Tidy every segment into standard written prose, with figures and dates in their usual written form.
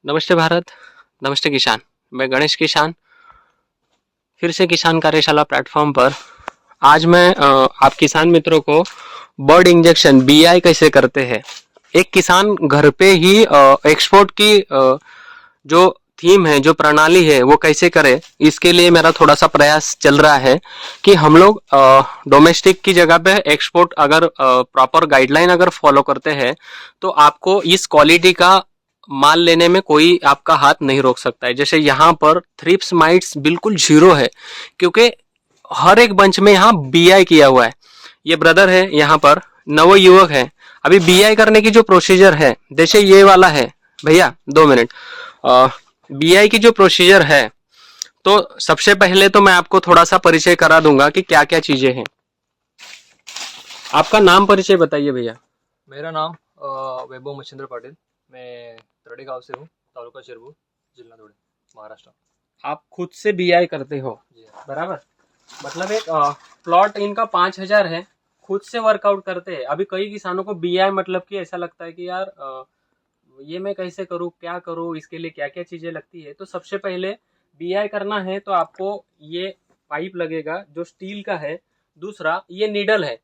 नमस्ते भारत, नमस्ते किसान। मैं गणेश किसान फिर से किसान कार्यशाला प्लेटफॉर्म पर आज मैं आप किसान मित्रों को बर्ड इंजेक्शन बीआई कैसे करते हैं एक किसान घर पे ही एक्सपोर्ट की जो थीम है, जो प्रणाली है, वो कैसे करे, इसके लिए मेरा थोड़ा सा प्रयास चल रहा है कि हम लोग डोमेस्टिक की जगह पे एक्सपोर्ट अगर प्रॉपर गाइडलाइन अगर फॉलो करते हैं तो आपको इस क्वालिटी का माल लेने में कोई आपका हाथ नहीं रोक सकता है। जैसे यहाँ पर थ्रिप्स माइट्स बिल्कुल जीरो है क्योंकि हर एक बंच में यहाँ बीआई किया हुआ है। ये ब्रदर है यहाँ पर, नव युवक है। अभी बीआई करने की जो प्रोसीजर है, जैसे ये वाला है भैया, 2 मिनट। बीआई की जो प्रोसीजर है, तो सबसे पहले तो मैं आपको थोड़ा सा परिचय करा दूंगा कि क्या क्या चीजें हैं। आपका नाम परिचय बताइए भैया। मेरा नाम वैभव मच्छिंद्र पाटिल। मैं तरड़ी गांव से हूँ, तालुका चिरबूर, जिला धुळे, महाराष्ट्र। आप खुद से बीआई करते हो? जी बराबर। मतलब एक प्लॉट इनका 5,000 है, खुद से वर्कआउट करते हैं। अभी कई किसानों को बीआई मतलब कि ऐसा लगता है कि यार ये मैं कैसे करूँ, क्या करूँ, इसके लिए क्या क्या चीजें लगती है। तो सबसे पहले बीआई करना है तो आपको ये पाइप लगेगा जो स्टील का है। दूसरा ये नीडल है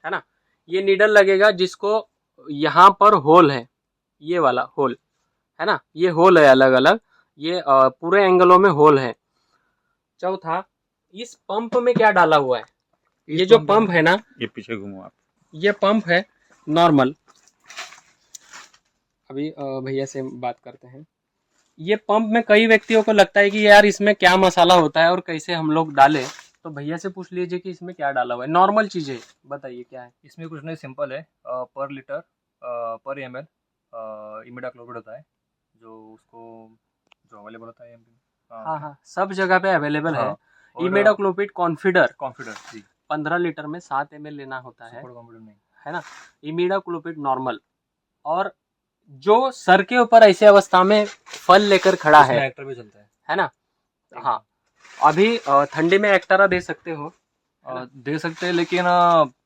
ना, ये नीडल लगेगा जिसको यहाँ पर होल है, ये वाला होल है ना, ये होल है अलग अलग, ये पूरे एंगलों में होल है। चौथा, इस पंप में क्या डाला हुआ है, ये जो पंप है ना, ये पीछे घूमो आप, ये पंप है नॉर्मल। अभी भैया से बात करते हैं। ये पंप में कई व्यक्तियों को लगता है कि यार इसमें क्या मसाला होता है और कैसे हम लोग डालें, तो भैया से पूछ लीजिए कि इसमें क्या डाला हुआ है। नॉर्मल चीजें बताइए क्या है इसमें। कुछ नहीं, सिंपल है। पर लीटर पर एम एल इमिडाक्लोप्रिड होता है, जो अवेलेबल होता है एमपी में। हाँ हाँ, सब जगह पे अवेलेबल है। और इमिडाक्लोपिड कॉन्फिडर कॉन्फिडर जी, 15 लीटर में 7 ml लेना होता है सुपर कॉन्फिडर नहीं। है ना। इमिडाक्लोपिड नॉर्मल। और जो सर के ऊपर ऐसी अवस्था में फल लेकर खड़ा इसमें है एक्टर भी चलता है ना। हाँ, अभी ठंडी में एक्टारा दे सकते हो, है। दे सकते हैं, लेकिन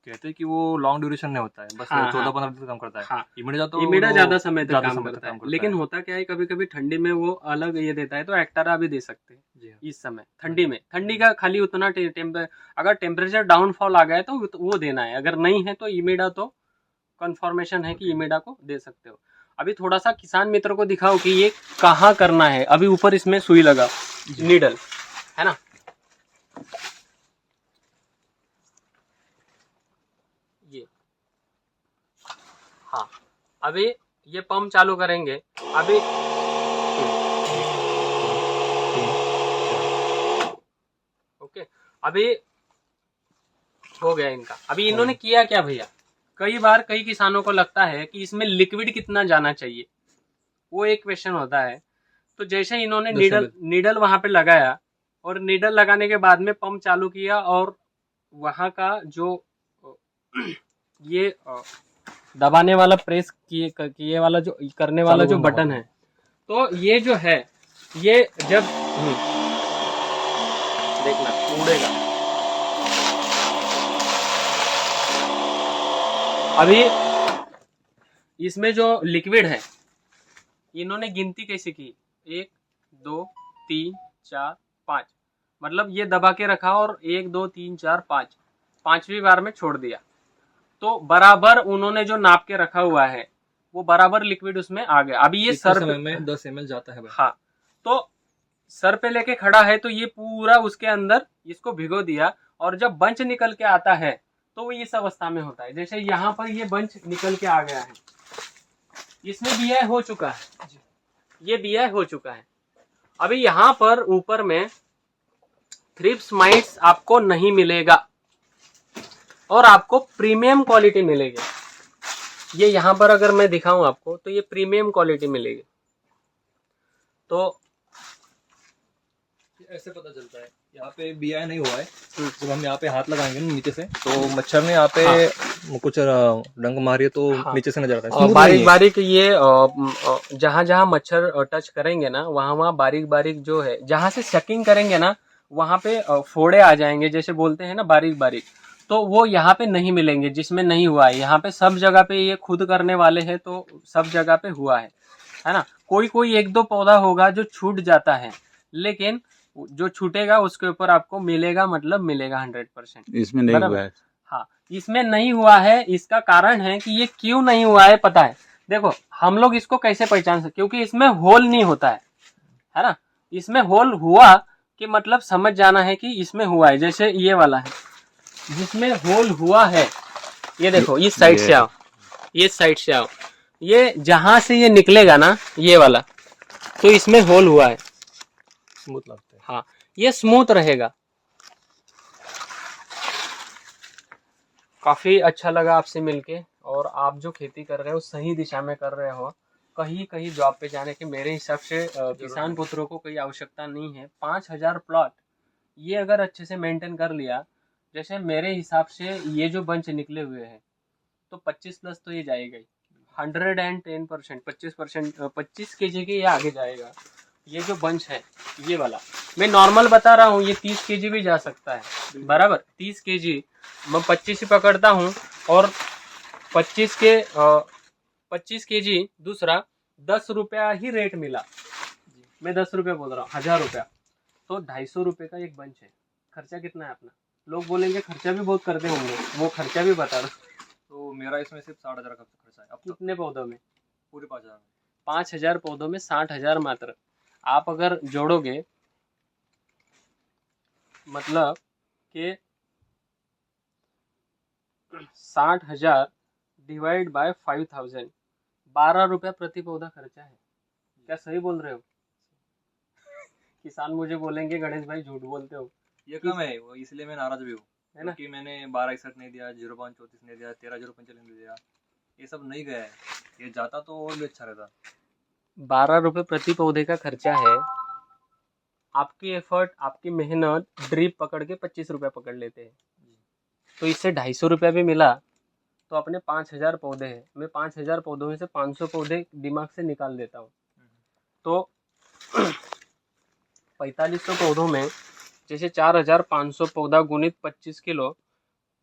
कहते हैं कि वो लॉन्ग ड्यूरेशन नहीं होता है, बस हाँ, 14-15 दिन काम करता है। हाँ, इमिडा तो इमिडा ज्यादा समय तक ज्यादा काम समय तक करता काम है। करता लेकिन है। होता क्या है, कभी कभी ठंडी में वो अलग ये देता है, तो एक्टारा भी दे सकते हैं जी हाँ। इस समय ठंडी में। ठंडी का खाली उतना अगर टेम्परेचर डाउनफॉल आ गया है तो वो देना है, अगर नहीं है तो इमिडा तो कंफर्मेशन है कि इमिडा को दे सकते हो। अभी थोड़ा सा किसान मित्र को दिखाओ कि ये कहाँ करना है। अभी ऊपर इसमें सुई लगा, नीडल है ना, ये। हाँ, अभी ये पंप चालू करेंगे। अभी ओके, अभी हो गया इनका। अभी इन्होंने किया क्या भैया, कई बार कई किसानों को लगता है कि इसमें लिक्विड कितना जाना चाहिए, वो एक क्वेश्चन होता है। तो जैसे इन्होंने नीडल वहां पे लगाया और नीडल लगाने के बाद में पंप चालू किया और वहां का जो ये दबाने वाला प्रेस किए वाला जो करने वाला जो बटन है, तो ये जो है, ये जब देखना उड़ेगा। अभी इसमें जो लिक्विड है, इन्होंने गिनती कैसे की, 1 2 3 4 5, मतलब ये दबा के रखा और 1 2 3 4 5, पांचवी बार में छोड़ दिया, तो बराबर उन्होंने जो नाप के रखा हुआ है वो बराबर लिक्विड उसमें आ गया। अभी ये सर समय में 10 ml जाता है भाई। हाँ, तो सर पे लेके खड़ा है तो ये पूरा उसके अंदर इसको भिगो दिया, और जब बंच निकल के आता है तो वो इस अवस्था में होता है। जैसे यहाँ पर ये बंच निकल के आ गया है, इसमें बीआई हो चुका है, ये बीआई हो चुका है। अभी यहाँ पर ऊपर में थ्रिप्स माइट्स आपको नहीं मिलेगा और आपको प्रीमियम क्वालिटी मिलेगी। ये यहाँ पर अगर मैं दिखाऊं आपको तो ये प्रीमियम क्वालिटी मिलेगी। तो ऐसे पता चलता है यहाँ पे बीआई नहीं हुआ है। जब हम यहाँ पे हाथ लगाएंगे ना नीचे से, तो मच्छर ने यहाँ पे कुछ डंक मारी है, तो नीचे से नजर आता है। बारीक बारीक ये जहाँ जहाँ मच्छर टच करेंगे ना, वहाँ वहाँ बारीक बारीक जो है, जहाँ से सकिंग करेंगे ना वहाँ पे फोड़े आ जाएंगे, जैसे बोलते हैं ना बारीक बारीक, तो वो यहाँ पे नहीं मिलेंगे जिसमें नहीं हुआ है। यहाँ पे सब जगह पे ये खुद करने वाले हैं तो सब जगह पे हुआ है ना। कोई कोई एक दो पौधा होगा जो छूट जाता है, लेकिन जो छूटेगा उसके ऊपर आपको मिलेगा, मतलब मिलेगा 100%। इसमें नहीं बराबर। हुआ है। हाँ, इसमें नहीं हुआ है, इसका कारण है कि ये क्यों नहीं हुआ है पता है। देखो हम लोग इसको कैसे पहचान सकते, क्योंकि इसमें होल नहीं होता है ना। इसमें होल हुआ कि मतलब समझ जाना है कि इसमें हुआ है। जैसे ये वाला है जिसमें होल हुआ है, ये देखो इस साइड से आओ, ये साइड से आओ, ये जहां से ये निकलेगा ना ये वाला, तो इसमें होल हुआ है। स्मूथ लगता है। हाँ, ये स्मूथ रहेगा। काफी अच्छा लगा आपसे मिलके, और आप जो खेती कर रहे हो सही दिशा में कर रहे हो। कहीं कहीं जॉब पे जाने के मेरे हिसाब से किसान पुत्रों को कोई आवश्यकता नहीं है। 5,000 प्लॉट ये अगर अच्छे से मेंटेन कर लिया, जैसे मेरे हिसाब से ये जो बंच निकले हुए हैं तो 25 प्लस तो ये जाएगा ही, 110%, 25%, 25 kg के ये आगे जाएगा। ये जो बंच है ये वाला, मैं नॉर्मल बता रहा हूँ, ये 30 kg भी जा सकता है। बराबर 30 kg, मैं 25 ही पकड़ता हूँ, और 25 के 25 kg दूसरा 10 रुपया ही रेट मिला। मैं 10 रुपया बोल रहा हूँ, 1000 रुपया, तो 250 रुपये का एक बंच है। खर्चा कितना है अपना? लोग बोलेंगे खर्चा भी बहुत करते होंगे, वो खर्चा भी बता दो। तो मेरा इसमें सिर्फ 60,000 का खर्चा है अब तक, कितने पौधों में? पूरे 5,000 में। 5,000 पौधों में 60,000 मात्र। आप अगर जोड़ोगे मतलब कि 60,000 डिवाइड बाय 5,000, 12 रुपया प्रति पौधा खर्चा है। क्या सही बोल रहे हो? किसान मुझे बोलेंगे गणेश भाई झूठ बोलते हो। ये कम है, वो इसलिए मैं नाराज भी हूँ, है ना? क्योंकि मैंने 1261 नहीं दिया, 0534 नहीं दिया, 1305 नहीं दिया, ये सब नहीं गया है। ये जाता तो और भी अच्छा रहता। 12 रुपये प्रति पौधे का खर्चा है। आपकी एफर्ट, आपकी मेहनत, ड्रिप पकड़ के 25 रुपया पकड़ लेते हैं, तो इससे 250 रुपया भी मिला। तो अपने 5,000 पौधे हैं, मैं 5,000 पौधों में से 500 पौधे दिमाग से निकाल देता हूँ, तो 4500 पौधों में जैसे 4,500 पौधा गुणित 25 किलो,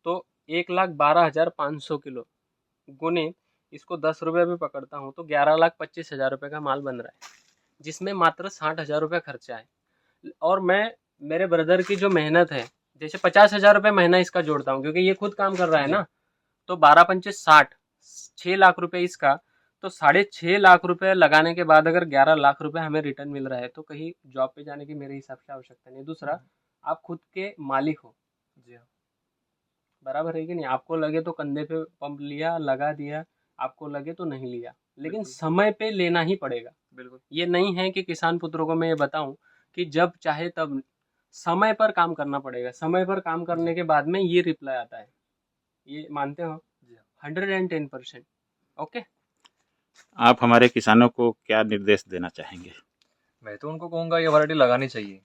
तो 1,12,500 किलो गुणित इसको 10 रुपये भी पकड़ता हूँ तो 11,25,000 रुपये का माल बन रहा है, जिसमें मात्र 60,000 रुपये खर्चा है। और मैं मेरे ब्रदर की जो मेहनत है, जैसे 50,000 रुपये महीना इसका जोड़ता हूँ, क्योंकि ये खुद काम कर रहा है ना, तो 12 पंचे 60, 6 लाख रुपए इसका, तो 6.5 लाख रुपए लगाने के बाद अगर 11 लाख रुपए हमें रिटर्न मिल रहा है, तो कहीं जॉब पे जाने की मेरे हिसाब से आवश्यकता नहीं। दूसरा, आप खुद के मालिक हो। जी हाँ, बराबर है कि नहीं? आपको लगे तो कंधे पे पंप लिया, लगा दिया, आपको लगे तो नहीं लिया, लेकिन बिल्कुल। समय पे लेना ही पड़ेगा। बिल्कुल। ये नहीं है कि किसान पुत्रों को मैं ये बताऊं कि जब चाहे तब, समय पर काम करना पड़ेगा। समय पर काम करने के बाद में ये रिप्लाई आता है, ये मानते हो? जी हाँ। 110%। ओके। आप हमारे किसानों को क्या निर्देश देना चाहेंगे? मैं तो उनको कहूँगा ये वैरायटी लगानी चाहिए,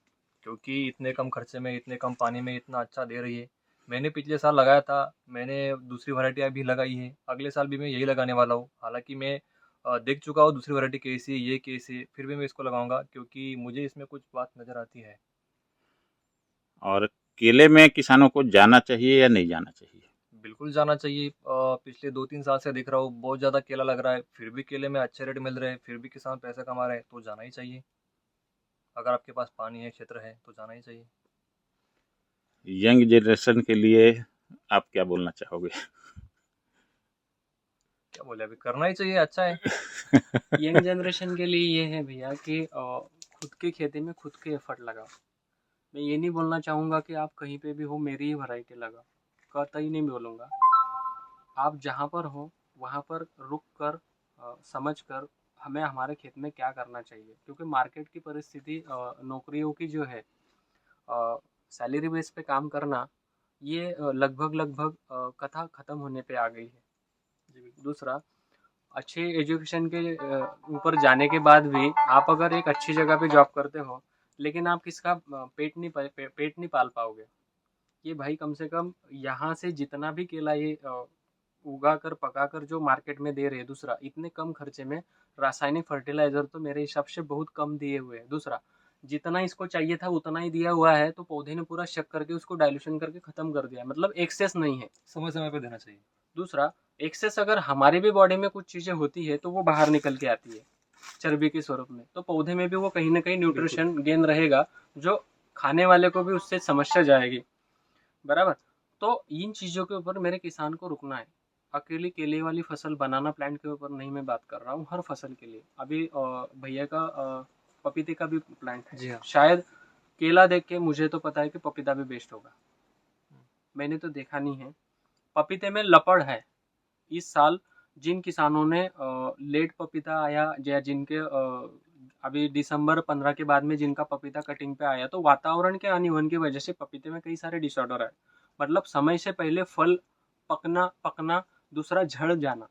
क्योंकि इतने कम खर्चे में, इतने कम पानी में इतना अच्छा दे रही है। मैंने पिछले साल लगाया था, मैंने दूसरी वैरायटी भी लगाई है, अगले साल भी मैं यही लगाने वाला हूँ। हालांकि मैं देख चुका हूँ दूसरी वैरायटी कैसी है, ये कैसी है, फिर भी मैं इसको लगाऊंगा, क्योंकि मुझे इसमें कुछ बात नज़र आती है। और केले में किसानों को जाना चाहिए या नहीं जाना चाहिए? बिल्कुल जाना चाहिए। पिछले 2-3 साल से देख रहा हूँ बहुत ज़्यादा केला लग रहा है, फिर भी केले में अच्छे रेट मिल रहे हैं, फिर भी किसान पैसा कमा रहे हैं, तो जाना ही चाहिए। अगर आपके पास पानी है, क्षेत्र है, तो जाना ही चाहिए। यंग जनरेशन के लिए आप क्या बोलना चाहोगे? क्या बोले, अभी करना ही चाहिए, अच्छा है। यंग जनरेशन के लिए ये है भैया कि खुद की खेती में खुद के एफर्ट लगाओ। मैं ये नहीं बोलना चाहूँगा कि आप कहीं पे भी हो मेरी ही वैरायटी लगाओ, कतई नहीं बोलूँगा। आप जहाँ पर हो वहाँ पर रुक कर समझ कर हमें हमारे खेत में क्या करना चाहिए, क्योंकि मार्केट की परिस्थिति, नौकरियों की जो है, सैलरी बेस पे काम करना, ये लगभग लगभग कथा ख़त्म होने पे आ गई है। दूसरा, अच्छे एजुकेशन के ऊपर जाने के बाद भी आप अगर एक अच्छी जगह पे जॉब करते हो, लेकिन आप किसका पेट नहीं पाल पाओगे। ये भाई कम से कम यहाँ से जितना भी केला ये उगा कर पका कर जो मार्केट में दे रहे हैं, दूसरा इतने कम खर्चे में रासायनिक फर्टिलाइजर तो मेरे हिसाब से बहुत कम दिए हुए हैं। दूसरा, जितना इसको चाहिए था उतना ही दिया हुआ है, तो पौधे ने पूरा शक करके उसको डाइल्यूशन करके खत्म कर दिया, मतलब एक्सेस नहीं है। समय समय पे देना चाहिए। दूसरा, एक्सेस अगर हमारी भी बॉडी में कुछ चीज़ें होती है तो वो बाहर निकल के आती है। चर्बी के स्वरूप में, तो पौधे में भी वो कहीं ना कहीं न्यूट्रिशन गेन रहेगा, जो खाने वाले को भी उससे समस्या जाएगी। बराबर। तो इन चीज़ों के ऊपर मेरे किसान को रुकना है। अकेली केले वाली फसल बनाना प्लांट के ऊपर नहीं मैं बात कर रहा हूँ, हर फसल के लिए। अभी भैया का पपीते का भी प्लांट है। जी हाँ। शायद केला देख के मुझे तो पता है कि पपीता भी बेस्ट होगा, मैंने तो देखा नहीं है। पपीते में लपड़ है इस साल। जिन किसानों ने लेट पपीता आया या जिनके अभी दिसंबर 15 के बाद में जिनका पपीता कटिंग पे आया, तो वातावरण के अनिवन की वजह से पपीते में कई सारे डिसऑर्डर आए। मतलब समय से पहले फल पकना, दूसरा झड़ जाना,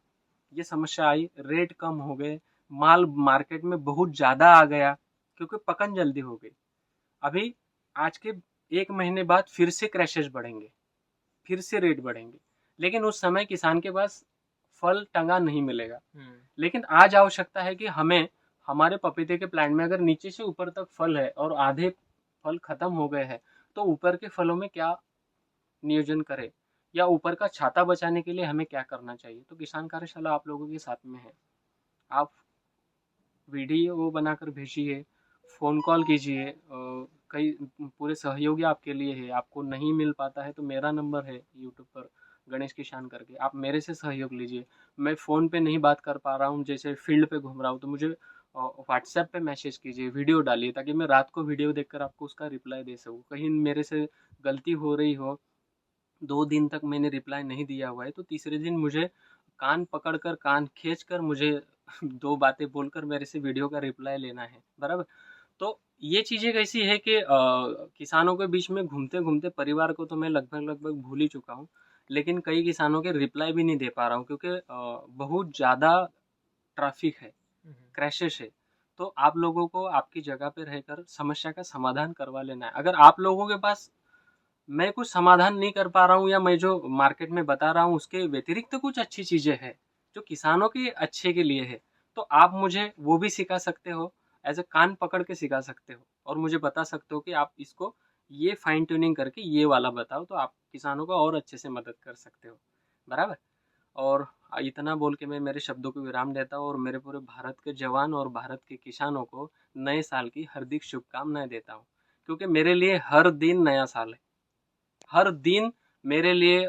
ये समस्या आई। रेट कम हो गए, माल मार्केट में बहुत ज़्यादा आ गया क्योंकि पकन जल्दी हो गई। अभी आज के 1 महीने बाद फिर से क्रैशेस बढ़ेंगे, फिर से रेट बढ़ेंगे, लेकिन उस समय किसान के पास फल टंगा नहीं मिलेगा। लेकिन आज आवश्यकता है कि हमें हमारे पपीते के प्लांट में अगर नीचे से ऊपर तक फल है और आधे फल खत्म हो गए हैं, तो ऊपर के फलों में क्या नियोजन करें, या ऊपर का छाता बचाने के लिए हमें क्या करना चाहिए। तो किसान कार्यशाला आप लोगों के साथ में है। आप वीडियो बनाकर भेजिए, फ़ोन कॉल कीजिए, कई पूरे सहयोगी आपके लिए है। आपको नहीं मिल पाता है तो मेरा नंबर है यूट्यूब पर, गणेश किसान करके, आप मेरे से सहयोग लीजिए। मैं फ़ोन पे नहीं बात कर पा रहा हूँ, जैसे फील्ड पे घूम रहा हूँ, तो मुझे व्हाट्सएप पे मैसेज कीजिए, वीडियो डालिए, ताकि मैं रात को वीडियो देखकर आपको उसका रिप्लाई दे सकूँ। कहीं मेरे से गलती हो रही हो, 2 दिन तक मैंने रिप्लाई नहीं दिया हुआ है, तो तीसरे दिन मुझे कान पकड़कर, कान खींचकर मुझे 2 बातें बोलकर मेरे से वीडियो का रिप्लाई लेना है, बराबर? तो ये चीज़ें कैसी है कि किसानों के बीच में घूमते-घूमते परिवार को तो मैं लगभग भूल ही चुका हूँ। लेकिन कई किसानों के रिप्लाई भी नहीं दे पा रहा हूँ क्योंकि बहुत ज़्यादा ट्रैफ़िक है, क्रैशेस है। तो आप लोगों को आपकी जगह पे रहकर समस्या का समाधान करवा लेना है। अगर आप लोगों के पास मैं कुछ समाधान नहीं कर पा रहा हूँ, या मैं जो मार्केट में बता रहा हूँ उसके व्यतिरिक्त तो कुछ अच्छी चीज़ें हैं जो किसानों के अच्छे के लिए है, तो आप मुझे वो भी सिखा सकते हो, एज अ कान पकड़ के सिखा सकते हो और मुझे बता सकते हो कि आप इसको ये फाइन ट्यूनिंग करके ये वाला बताओ, तो आप किसानों को और अच्छे से मदद कर सकते हो। बराबर। और इतना बोल के मैं मेरे शब्दों को विराम देता हूँ और मेरे पूरे भारत के जवान और भारत के किसानों को नए साल की हार्दिक शुभकामनाएं देता हूँ, क्योंकि मेरे लिए हर दिन नया साल है। हर दिन मेरे लिए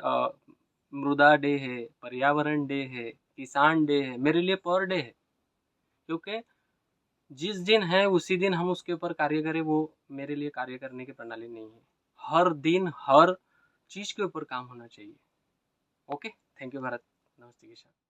मृदा डे है, पर्यावरण डे है, किसान डे है, मेरे लिए पर डे है। क्योंकि जिस दिन है उसी दिन हम उसके ऊपर कार्य करें, वो मेरे लिए कार्य करने की प्रणाली नहीं है। हर दिन हर चीज़ के ऊपर काम होना चाहिए। Okay, thank you Bharat. नमस्ते किसान।